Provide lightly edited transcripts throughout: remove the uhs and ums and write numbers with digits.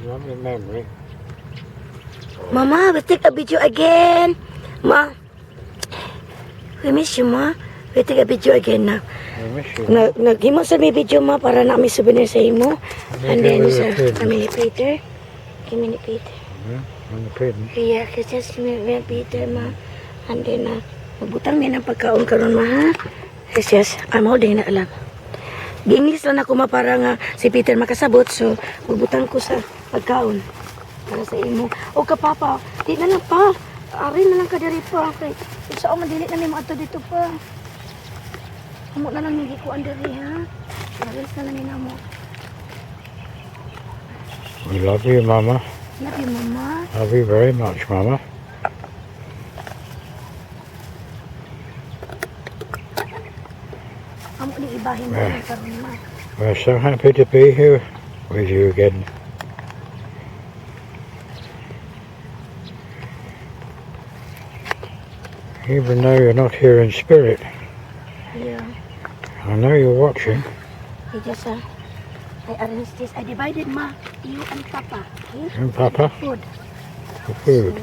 Lovely memory. Mama, let's take a video again. Ma, we miss you, Ma. We take a video again na. I miss you. Naghimo sa may video, Ma, para na kami souvenir sa imo. And then sa kami ni Peter. Kami ni Peter. And the pigeons. Yeah, kasi kami ni Peter, Ma. And then, magbutang niya ng pagkaon karon, Ma, ha? Yes, I'm holding na alam. Gi-English lang ako, Ma, para nga si Peter makasabot. So, magbutang ko sa pagkaon. Para sa imo. O ka, Papa, di na lang pa. Ari na lang ka diri pa. Okay. Sa o, madili na may mga dito pa. Amo na lang yung gikuan diri, ha? Aris na lang nila mo. We love you, Mama. Love you, Mama. Love you very much, Mama. Amo ni ibahin mo yung karon, Ma. We're so happy to be here with you again. Even though you're not here in spirit, Yeah. I know you're watching. I just, I arranged this. I divided, Ma. You and Papa. Okay? And Papa, Food. for food.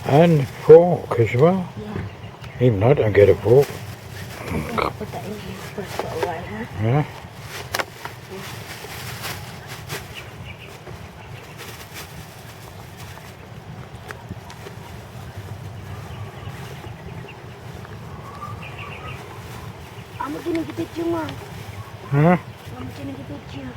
And fork as well. Yeah. Even I don't get a fork. Put that in here first for a while, ha? Yeah. Amo ginigipit yung, Ma. Huh? Amo ginigipit yung.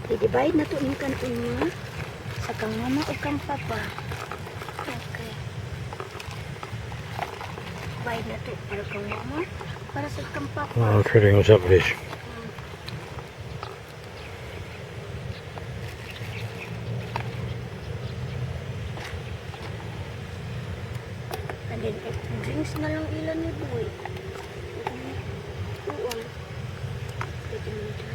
I-divide na to yung kanon, Ma. Sa kang mama o kang papa. Okay. Divide na to para kang mama. Para sa kang papa. Oh, treating us up with this. And then, drinks na lang ilan ni Boy. Uwan. Pwede mo ito.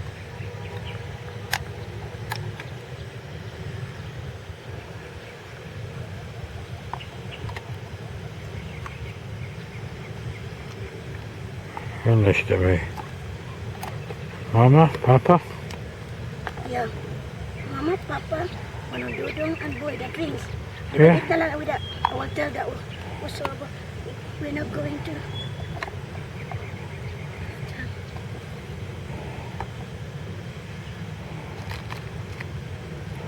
And this to me. Mama, Papa, Yeah. Mama, Papa, Manong Dudong, and Boy, the drinks. Yeah. Wait lang, wait. I will tell that also about we're not going to.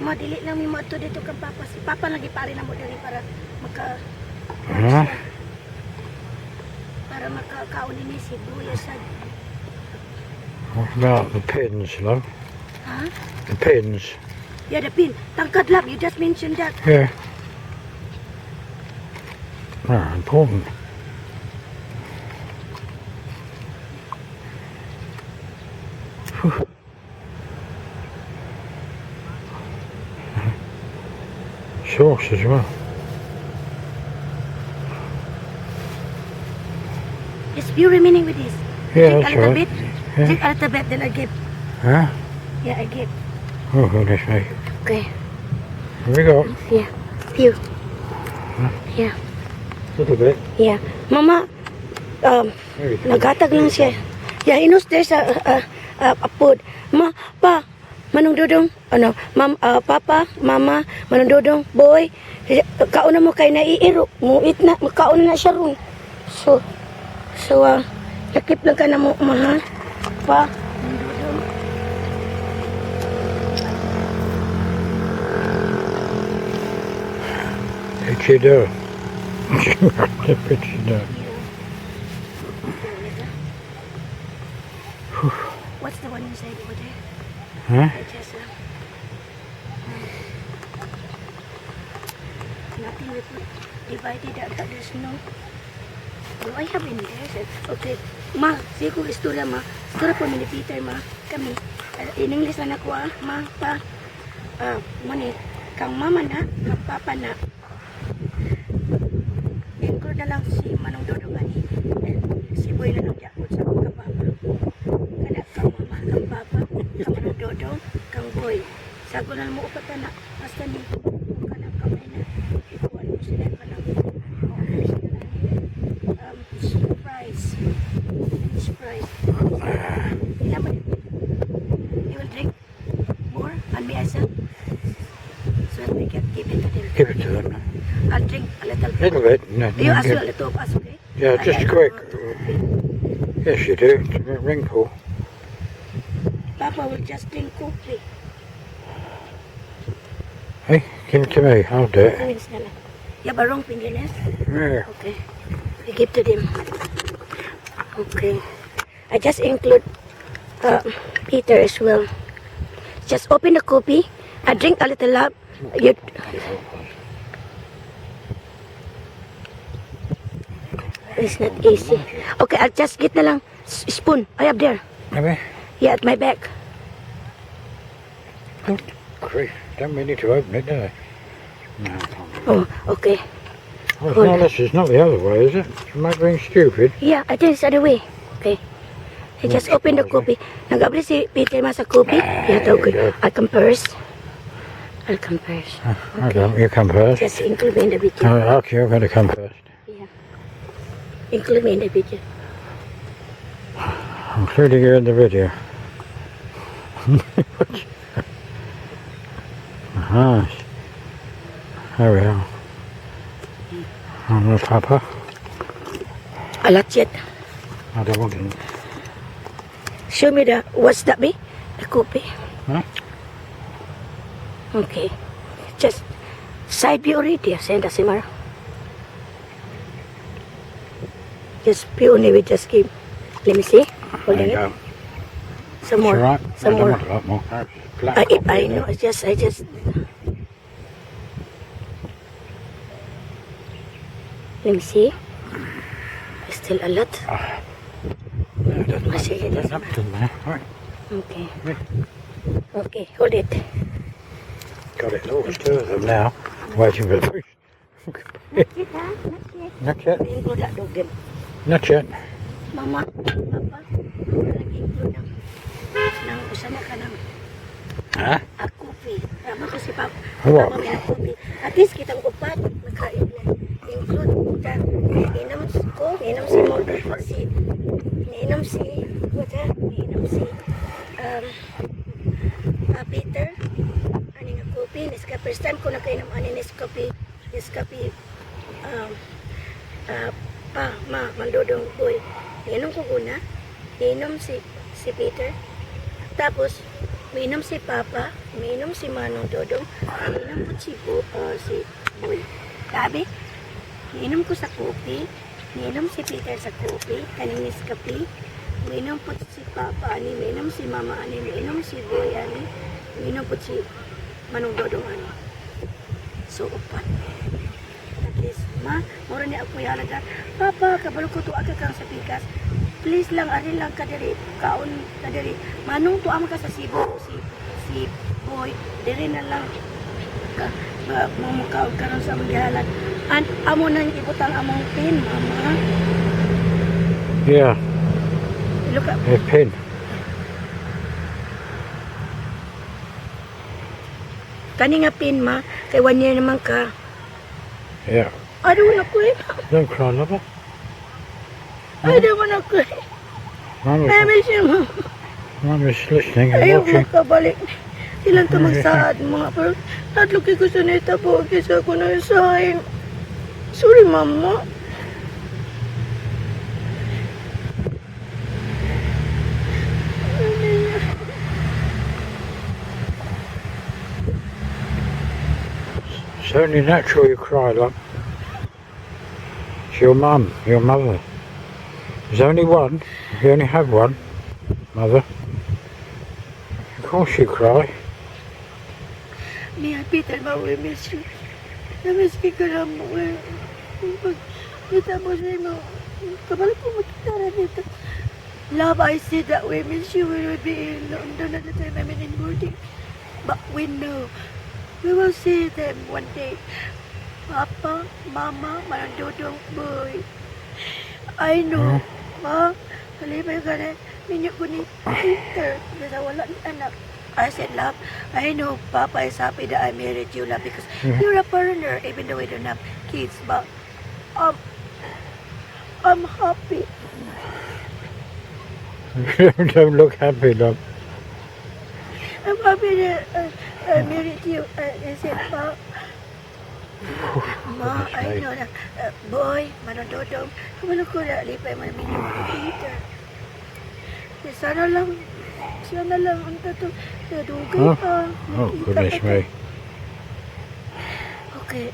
Madili lang may mato dito kang Papa. Si Papa lagi pare na mo dali para maka huh? para makakaon ni si Boy sa. What about the pins, love? Ha? The pins. Yeah, the pin. Tangkad lab, you just mentioned that. Yeah. Ah, important. Phew. Sauce as well. It's pure remaining with this. Yeah, Take that's a little right. bit. Yeah. Take a little bit, then I give. Huh? Yeah, I give. Oh, goodness me. Okay. Here we go. Yeah. Few. Yeah. Little bit. Yeah. Mama, There you go. naghatag lang siya. Yeah, he knows there's a food. Manong Dodong, ano, Papa, Mama, Manong Dodong, Boy, kauna mo kay naiiro, muit na, kauna na siya ron. So, lakip lang ka na mo, mahal. Pa, Manong Dodong. Itchy dough. Itchy dough. What's the one inside over there? Huh? I just, nothing we put divided that there's no. Do I have in there? Okay. Ma, sige ko istorya, Ma. Istorya po ni Peter, Ma. Kami. In English na nakuha, Ma, Pa. Mani, kang mama na, kang papa na. Include na lang si Manong Dodong ani. Si Boy na lang yakot sa mga papa. Kana kang mama, kang papa, kang Manong Dodong, kang Boy. Sago na mo upatan na. Basta ni kana kamay na. Ikuan Sila ka lang. Fries. French fries. Ilan ba? You will drink more? And me as well? So that we can give it to them. Give it to them. I'll drink a little bit. Little bit. No, You no, as give- well, a little of us, okay? Yeah, just I quick. don't want to- Yes, you do. It's a wrinkle. Papa will just drink coffee. Hey, give it to me. I'll do it. Thanks na lang. You have a wrong fingernails? Yeah. Okay. We give to them. Okay. I just include Peter as well. Just open the coffee. I drink a little up. You, it's not easy. Okay, I'll just get na lang spoon. I have there. Maybe. Yeah, at my back. Good grief. Don't we need to open it, do they? No, I can't. Oh, okay. Well, it's not, this is not the other way, is it? Am I being stupid? Yeah, I think it's the other way. Okay. I just open the coffee. Nag-abri si Peter mas sa coffee. Yeah, okay. I'll come first. I'll come first. Okay, you come first. Just include me in the video. Oh, okay, you're going to come first. Yeah. Include me in the video. Including you in the video. Nice. There we are. And Papa. A lot yet. I don't want it. Show me the, what's that be? The coffee. Huh? Okay. Just side view already. Send us Simara. Just view only we just give. Let me see. Hold There on you it. go. Some It's more. all right. Some I don't more. want a lot more. That's black I coffee, know. I just. Let me see. There's still a lot. No, it doesn't I see it matter. doesn't Up to there. Right. Okay. Yeah. Okay. Hold it. Got it. Oh, there's two of them now. Waiting for the fish. Not yet. Include that dog din. Not yet. Mama, Papa, nag-include ng usama ka ng Huh? a coffee. Tama ko si Papa. What? Papa may coffee. At least kitang upat. Include that. Inom ko, inom si mo, inom si, what ha? Inom si, Peter. Ano nga coffee? First time ko nakainom ano Nescafe, mandodong boy. Inom ko una, inom si Peter. Tapos, minom si Papa, minom si Manong Dodong, minom po si Boy. Sabi, minom ko sa kopi, minom si Peter sa kopi, kaning Nescafe, minom po si Papa, ani, minom si Mama, ani, minom si Boy, ani, minom po si Manong Dodong, ani. So, upat. At least, mura ni ako yalaga, Papa, kabalo ko to aga kang sa pikas, please lang, ari lang kadiri, kaon kadiri. Manong to ang ka sa Cebu, si Boy, diri na lang mamukhaon karon sa among gihalat. And amo nang ibutang among pin, Mama. Yeah, Look at, a pin. kani nga pin, Ma, kay 1 year naman ka. Yeah. I don't wanna quit. Don't cry, lover. I don't wanna quit. I Mama's, miss you, Ma. Mama's listening and Ayaw watching. makabalik. Ilan ka magsaad, mga pero tatlo kay ko sa netabo, kisa ko na isahin. Sorry, Mama. It's only natural you cry, love. It's your mum, your mother. There's only one. You only have one, mother. Of course you cry. Me and Peter, Ma, we miss you. Na-miss ka na mo. Kita mo siya mo. Kabalo po magkitara dito. Love, I said that we miss you. We will be in London at the time I'm in boarding. But we know we will see them one day. Papa, Mama, Manandodong, Boy. I know, Ma. Kalibay ka na. Minyo ko ni Peter. Kasi wala ni anak. I said, love, I know Papa is happy that I married you, love, because you're a foreigner, even though we don't have kids, but um, I'm happy. Don't look happy, love. I'm happy that I married you. I said, Ma, I know na, boy, manododong, kabalo ko na, lipay man minyo ni Peter. Sana lang ang tato, nadugay pa. Oh, goodness me. Okay,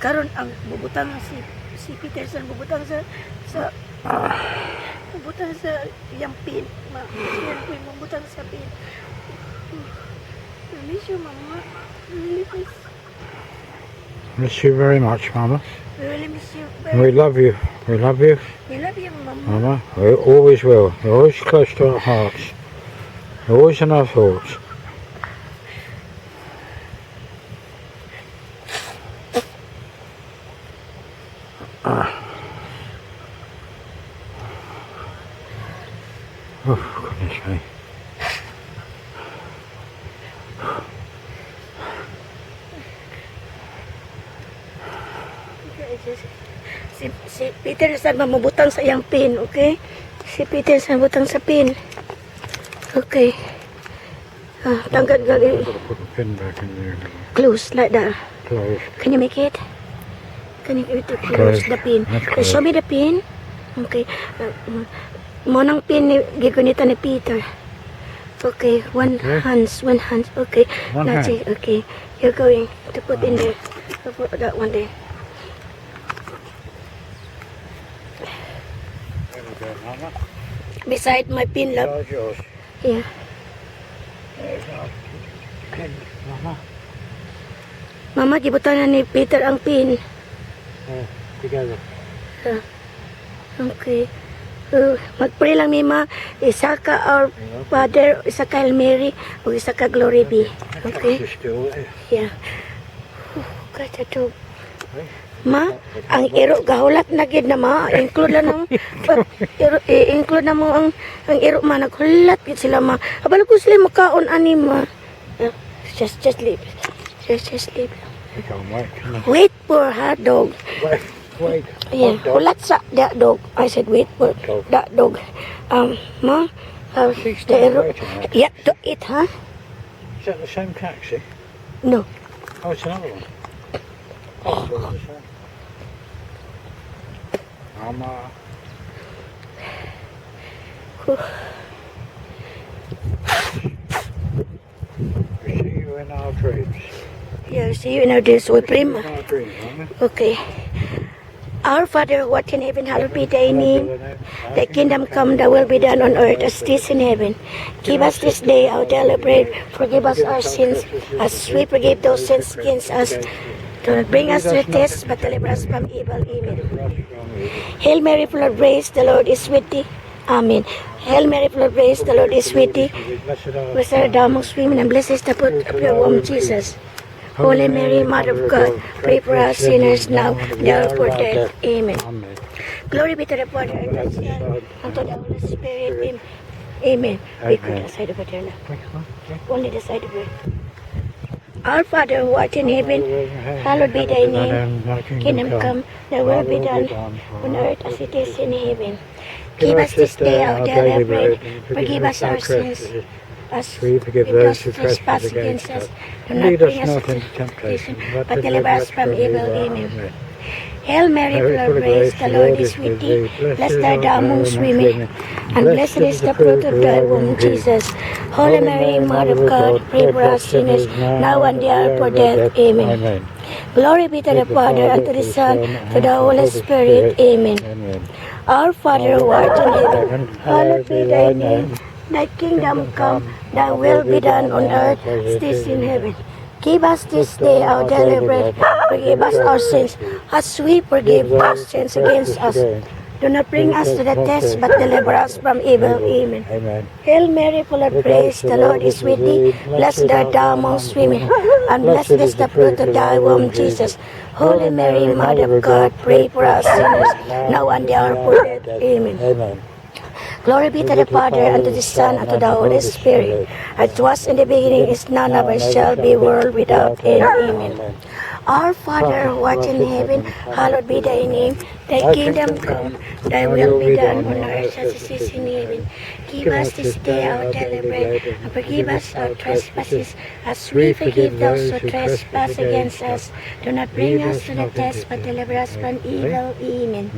karon ang bubutang si Peterson, bubutang sa bubutang sa iyang pin. Siyan po yung bubutang sa pin. I miss you, Mama. Really miss. Miss you very much, Mama. Really miss you. We love you. We love you, We love you, Mama. Mama. We always will. You're always close to our hearts. You're always in our thoughts. Oh, goodness me. Si Peter sa mamubutang sa iyang pin, okay? Si Peter sa butang sa pin. Okay. Tanggal gali. I've got to put the pin back in there. Close like that. Close. Can you make it? Can you close the pin? That's close. Show me the pin. Okay. Monang pin ni gigunita ni Peter. Okay, one Okay. hands. Okay. One That's hand. it. Okay. You're going to put in there. So put that one there. There we go, Mama. Beside my pin, love. There's yours. Yeah. There's our pin, Mama. Mama, gibutan na ni Peter ang pin. Together. Okay. Mag-pray lang, Mima. Isa ka our Father, isa ka Hail Mary, o isa ka Glory be. Okay? It's still there. Yeah. Kada to. Ma, ang iro gahulat na gid na ma. Include lang ng include na mo ang iro ma naghulat gid sila ma. Abala ko sila makaon ani ma. Just leave. Just leave. I can't wait. Can I? Wait for her dog. Wait. Yeah, Hot dog. hulat sa that dog. I said wait for Dog. that dog. Ma, She's the still iro. waiting. Yeah, to eat, huh? Is that the same taxi? No. Oh, it's another one. Oh, it's the same. Mama. We see you in our dreams. Yeah, see you in our days. We pray, ma. In our dreams, Mama. Okay. Our Father who art in heaven, hallowed be thy name. Thy kingdom come, thy will be done on earth as it is in heaven. Give us this day our daily bread. Forgive us our sins as we forgive those sins against us. Do not bring us to the test, but deliver us from evil. Amen. Hail Mary, full of grace, the Lord is with thee. Amen. Hail Mary, full of grace, the Lord is with thee. Blessed art thou amongst women, and blessed is the fruit of your womb, Jesus. Holy Mary, Mother of God, pray for us sinners now and at our death. Amen. Amen. Glory be to the Father, and to the Son, and to the Holy Spirit. Amen. We could the side over there now. Only the side over there. Our Father who art in heaven, hallowed be thy name. Kingdom come, thy will be done on earth as it is in heaven. Give us this day our daily bread. Forgive us our sins, as We forgive those who trespass against us. Do not Lead bring us us not into into temptation, but deliver us from evil. Amen. Hail Mary, full of grace, the Lord is with thee. Blessed art thou amongst women, and blessed is the fruit of thy womb, Jesus. Holy Mary, Mother of God, pray for us sinners, now and the hour of our death. Amen. Glory be to the Father, and to the Son, to the Holy Spirit. Amen. Amen. Our Father who art in heaven, hallowed be thy name. Thy kingdom come, thy will be done on earth as it is in heaven. Give us this day our daily bread. Forgive us our sins, as we forgive those sins against us. Do not bring us to the test, but deliver us from evil. Amen. Amen. Hail Mary, full of grace, the Lord is with thee. Blessed art thou amongst women, and blessed is the fruit of thy womb, Jesus. Holy Mary, Mother of God, pray for us sinners, now and the hour of our death. Amen. Amen. Glory be to the Father, and to the Son, and to the Holy Spirit, as it was in the beginning, is now, and ever shall be, world without end. Amen. Our Father, who art in heaven, hallowed be thy name. Thy kingdom come, thy will be done on earth as it is in heaven. Give us this day our daily bread, and forgive us our trespasses, as we forgive those who trespass against us. Do not bring us to the test, but deliver us from evil. Amen.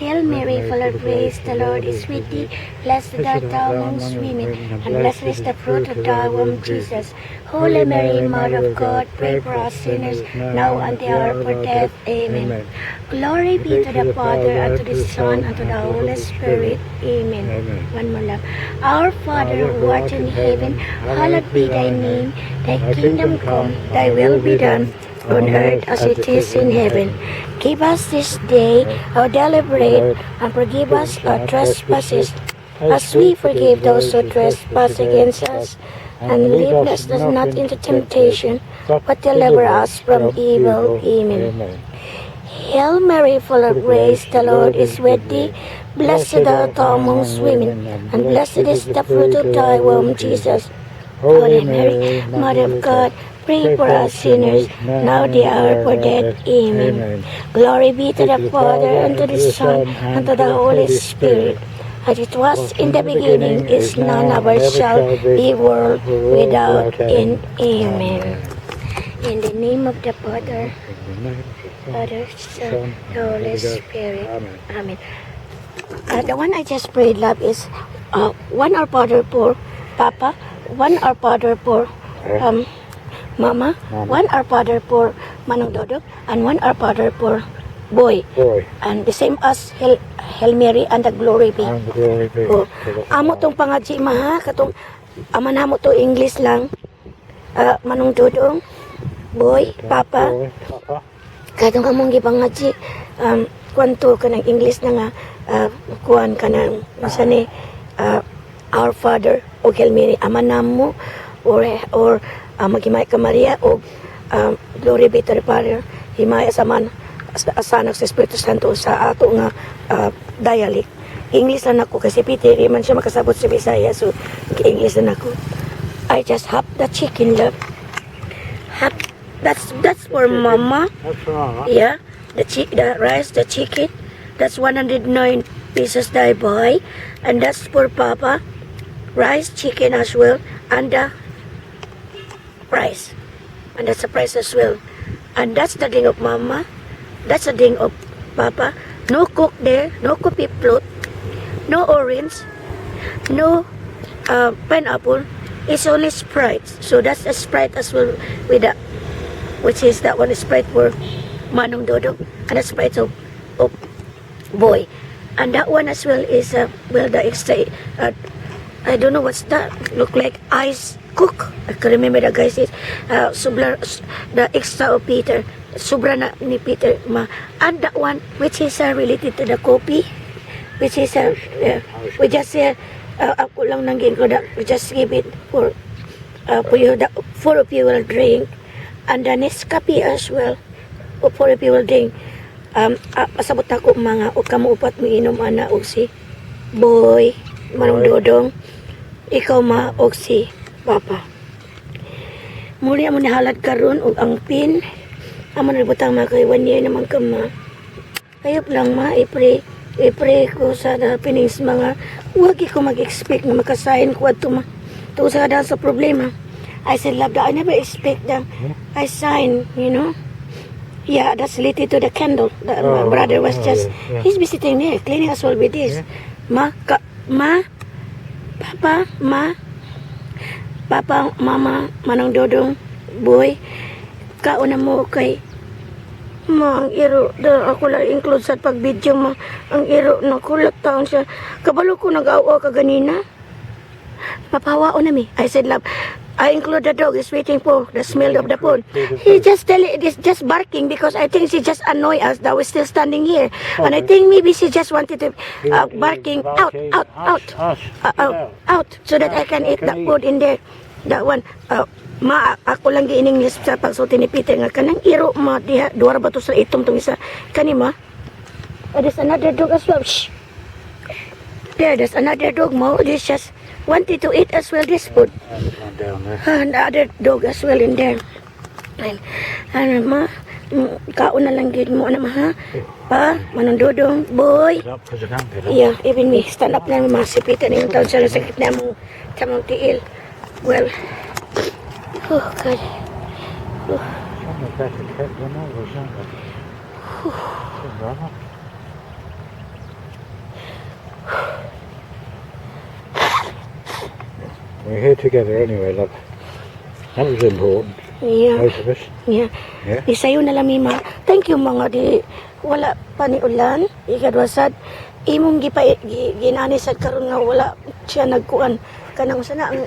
Hail Mary, full of grace, the Lord is with thee. Blessed art thou amongst women, and blessed is the fruit of thy womb, Jesus. Holy Mary, Mother of God, pray for us sinners, now and the hour of our death. Amen. Glory be to the Father, and to the Son, and to the Holy Spirit. Amen. One more love. Our Father, who art in heaven, hallowed be thy name. Thy kingdom come, thy will be done, on earth as it is in heaven. Give us this day our daily bread, and forgive us our trespasses, as we forgive those who trespass against us. And lead us not into temptation, but deliver us from evil. Amen. Hail Mary, full of grace, the Lord is with thee. Blessed art thou amongst women, and blessed is the fruit of thy womb, Jesus. Holy Mary, Mother of God, pray for us sinners, now the hour of our death. Amen. Glory be to the Father, and to the Son, and to the Holy Spirit, as it was in the beginning, is now, and ever shall be, world without end. Amen. In the name of the Father, Son, the Holy Spirit. Amen. The one I just prayed, love, is one Our Father for Papa, one Our Father for Mama, one Our Father for Manong Dodok, and one Our Father for Boy. And the same as Hail Mary and the Glory be. Oh. Amo tong pangadji maha, katong aman mo to English lang. Manong Dodong, Boy, Papa. Katong among gipangadji, kwanto ka ng English na nga, kuan ka ng, ni, Our Father, o Hail Mary, aman mo, or maghimay ka Maria, o Glory be to the Father, himaya sa man, asanak sa Espiritu Santo sa ato nga dialect. English lang ako kasi Peter, di man siya makasabot sa Bisaya, so English lang ako. I just have the chicken, love. That's for Mama. That's for Mama. Yeah, the rice, the chicken. That's 109 pieces that I buy, and that's for Papa. Rice, chicken as well, and the price. And that's the price as well. And that's the ding of Mama. That's the ding of Papa. No Coke there, no coffee float, no orange, no pineapple. It's only Sprite. So that's a Sprite as well with that, which is that one is Sprite for Manong Dodo, and a Sprite of Boy. And that one as well is well, the extra I don't know what's that, look like ice cook. I can remember the guy says the extra of Peter, sobra na ni Peter ma. And that one which is related to the coffee, which is we just ako lang nang ko that we just give it for you, the four of you will drink, and the Nescafe as well, o four of you will drink. Pasabot ako mga o kamo upat mo inom ana og si Boy, Manong Dodong, ikaw ma og si Papa. Muli mo nahalad karon og ang pin. Amo na butang mga kay 1 year naman ka ma. Ayop lang ma, i-pray ko sa happenings mga wag ko mag-expect na makasahin ko ato ma. Tuwa sa kadang sa problema. I said, love, I never expect that I sign, you know. Yeah, that's related to the candle. My brother was just, he's visiting there, cleaning as well with this. Papa, Mama, Manong Dodong, Boy, kauna mo kay Ma, ang iro, ako lang include sa pag-video ma, ang iro, nakulat taon siya. Kabalo ko nag-awa ka ganina. Papawa na mi. I said, love, I include the dog is waiting for the smell of the food. He just just barking because I think she just annoy us that we're still standing here. And I think maybe she just wanted to barking out, so that I can eat that food in there. That one, ma, ako lang giining sa pagsulti ni Peter nga kanang iro ma diha duwar ba to sa itom tong isa kani ma. There's another dog as well. Shh. there's another dog mo. This just wanted to eat as well this food. There's one down there. Another dog as well in there. Ano ma, kaon na lang gid mo na ma ha. Pa, manundodong, boy. Get up, 'cause I can't get up. Yeah, even me, stand up na masipitan yung taon sa sakit na mong tamang tiil. Well, oh God. Some of better kept than others, aren't they? Brother. We're here together anyway, love. That was important, Yeah, both of us. yeah. Yeah. Di sayo na lang mima. Thank you mga di wala pa ni ulan. Ikadwasad imong ginani sad karon nga wala siya nagkuan kanang usa na ang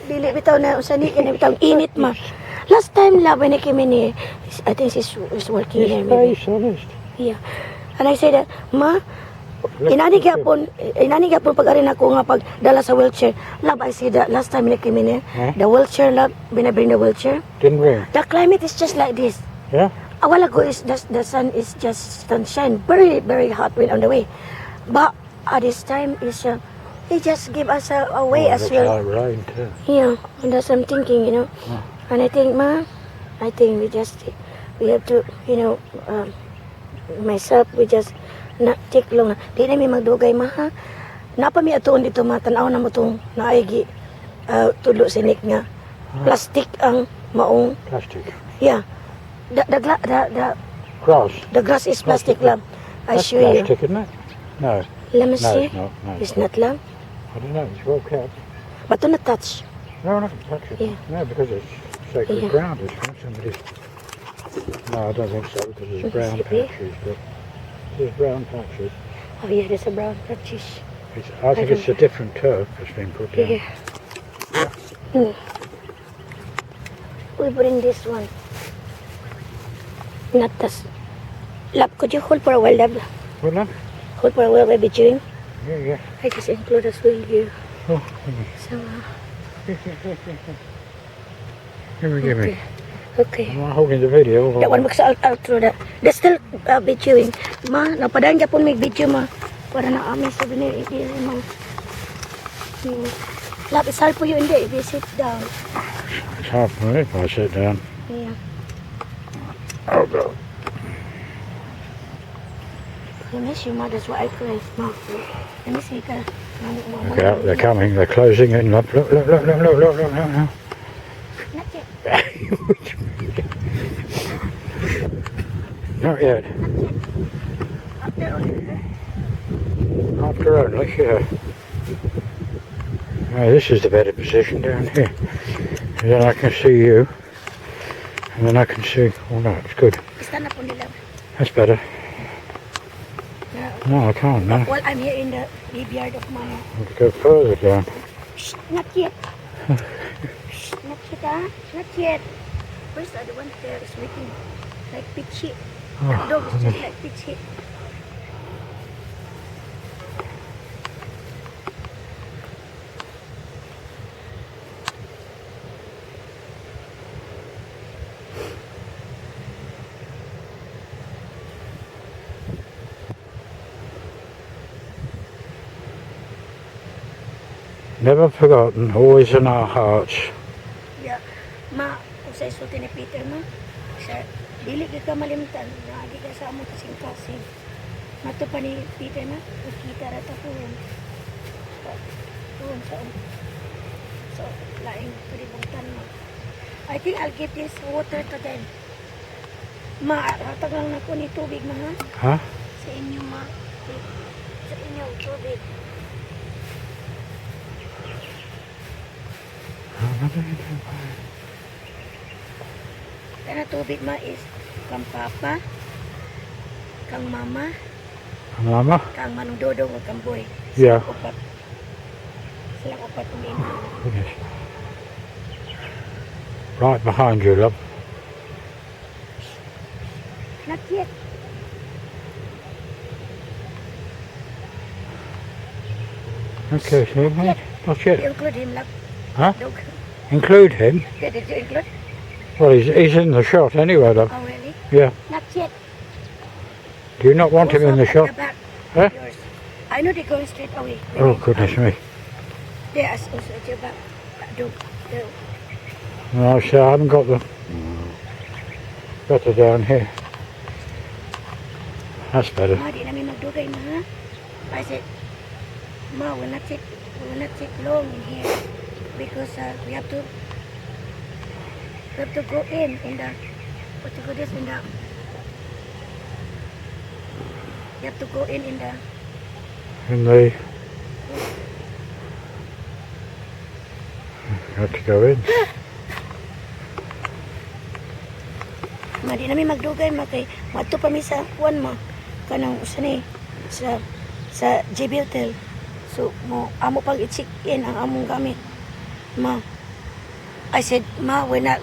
dili bitaw na usa ni kanang bitaw init ma. Last time love ni kami ni I think she's working here It's maybe. very honest. Yeah. And I said, ma, inani gyapon pag arin ako nga pag dala sa wheelchair. Love, I said that last time ni kami ni Huh? the wheelchair love, binabring the wheelchair. Didn't we? The climate is just like this. Yeah? A while ago is the sun is just sunshine, very hot wind on the way. But at this time is he just give us a way Oh, as looks well. like rain too. Yeah, and that's I'm thinking, you know. Yeah. And I think, ma, I think we have to, you know, myself, we just not take long. Di na may magdugay, ma, ha? Napa mi atuon dito, ma, tanaw na mo itong naaygi tulo sinik nga. Plastic ang maong, Plastic. yeah. The Grass. grass is plastic, lamb. I That's show you. plastic, isn't it? No. Let me No, see. it's not. No. It's not, lamb. I don't know. It's well kept. But do not touch. No, not touch it. Yeah. No, because it's sacred Yeah. ground. It's from somebody's. No, I don't think so, because there's brown Must it be? patches. But there's brown patches. Oh, yeah, there's a brown patches. I think it's a different turf that's been put down. Here. We bring this one. Not this. Love, could you hold for a while, love? Well, no? Hold for a while, baby chewing. Yeah, yeah. I just include as well here. Oh, So, give me. okay. I'm not holding the video. That one makes outro that. They still be chewing. Ma, napadaan dyan po may video, ma. Para na amin souvenir. Hindi rin, ma. Love, it's hard for you, hindi. If you sit down. It's hard for me if I sit down. Yeah. Oh, God. I miss you, ma. That's why I cry, ma. Let me see, ka. Look out, they're coming, they're closing in. Look, look, look, look, look, look, look, look, look. Not yet. Not yet. Up there only. After only, yeah. Oh, this is the better position down here. And then I can see you. And then I can see, oh no, it's good. Stand up on the love. That's better. Yeah. No, I can't, no. Well, I'm here in the graveyard of Mama. I have to go further down. Shh, not yet. Shh, not yet, ah. Not yet. Where's the other one there? It's making like pitchy. That dog is just like pitchy. Never forgotten, always in our hearts. Yeah. Ma, kung sa isulti ni Peter, ma, siya, dili ka malimtan. Naagi ka sa among kasing-kasing. Mato pa ni Peter, ma, nakita rata po yun. Doon sa laing palibungtan, ma. I think I'll give this water to them. Ma, ratag lang na ko ni tubig, ma, ha? Huh? Sa inyo, ma. Sa inyo, tubig. Kana tubig, ma, is kang papa, kang mama, Mama? kang manong dodong, o kang boy. Yeah. Upat. Silang upat uminom. Goodness. Right behind you, love. Not yet. Okay, see, mate. Not You yet. include him, love. Huh? Dog. Include him? Did you include? Well, he's in the shot anyway, love. Oh, really? Yeah. Not yet. Do you not want him in the Also, shot? at the back. Huh? Yours. I know they're going straight away. Oh, goodness me. They ask us about dog. No, so I haven't got them. Better down here. That's better. Ma, di namin magdugay ma ha. I said, Ma, will not take long in here because we have to go in the what you call this in the you have to go in the And they have to go in. Ma, di namin magdugay ma kay madto pa mi sa kuan ma kanang usa ni sa JB Hotel. So mo amo pag i-check in ang among gamit. Ma, I said, Ma, we're not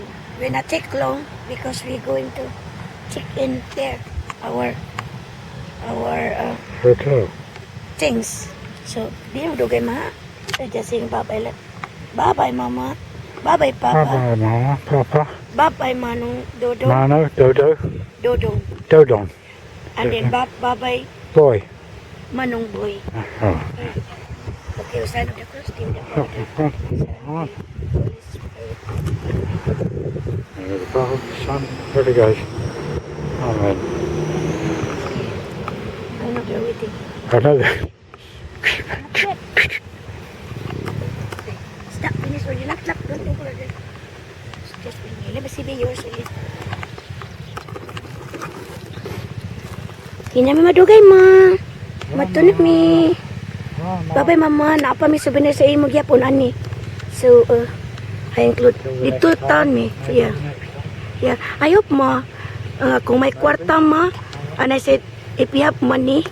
take long because we're going to check in there our Hotel. things. So di mo dugay ma. I just saying bye-bye lang. Bye-bye mama. Bye-bye papa. Bye-bye, Mama, Papa. Bye-bye manong Dodong. Mano, Dodo, Dodong. Dodon. And then bye-bye Boy. manong boy. Oh. Okay, sign of the cross, team the Oh. And the Father, the Son, Holy Ghost. Amen. I know they're waiting. Another. Stop, finish or you not clap. Don't do it. Just finish. Let me see yours again. Kanya mi madugay ma. Matunok mi. Bye-bye mama. Naapa mi souvenir sa imo gyapon ani. So, I include dito town mi. So, yeah. Yeah. I hope ma, kung may kwarta ma, and I said, if you have money,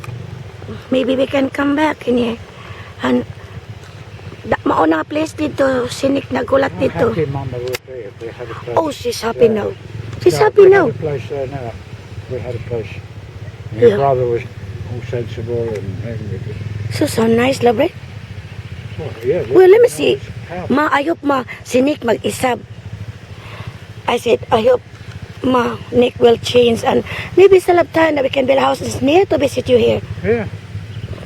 maybe we can come back in here. And, mauna nga place dito, sinik nagulat dito. Happy Mama would be if we had a place. Oh, she's happy now. She's Yeah, happy we now. had a place there now. We had a place. And Yeah. Your brother was all sensible and everything. So nice, love, right? Well, yeah, Well, let me see. How? Ma, I hope ma, si Nick mag-isab. I said, I hope ma, Nick will change and maybe sa time that we can build houses near to visit you here. Yeah.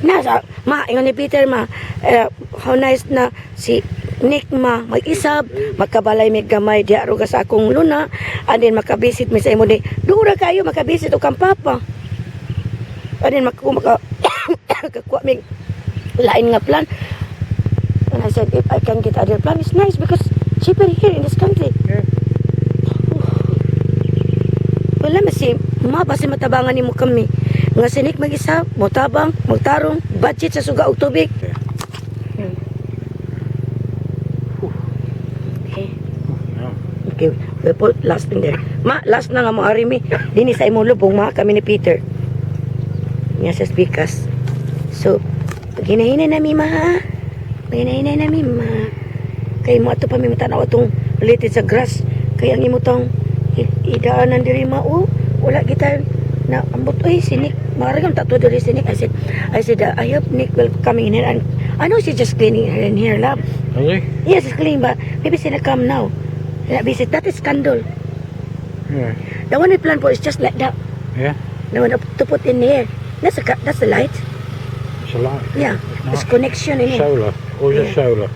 Nasa, ma, ingon ni Peter ma, how nice na si Nick ma, mag-isab, magkabalay may gamay di aruga sa akong luna, and then makabisit mi sa imo di, dura kayo makabisit o kang papa. And then makakuha mi lain nga plan. And I said, if I can get other plan, it's nice because cheaper here in this country. Yeah. Well, let me see. Ma, basi matabangan ni mo kami. Nga sinik mag-isa, motabang, magtarong, budget sa suga og tubig. Yeah. Okay. No. Okay, we put last in there. Ma, last na nga mo arimi. Dini sa imong lubong, ma, kami ni Peter. Nga sa speakers. So, pag hinahinay nami, ma, ha? Pag hinahinay nami, ma. Kay mo ato pa may matanaw itong related sa grass. Kaya ang imutang idaanan diri ma, oh. Wala kita na ambot, oy, si Nick. Maragam tato diri si Nick. I said, I hope Nick will come in here. And I know she's just cleaning her in here, love. Really? Yes, it's clean, but maybe she's not come now. Visit, that is candle. Yeah. The one we plan for is just like that. Yeah. The one to put in here. That's the light. It's a light. Yeah, It's there's nice. connection in it. Solar. Or Yeah. just solar.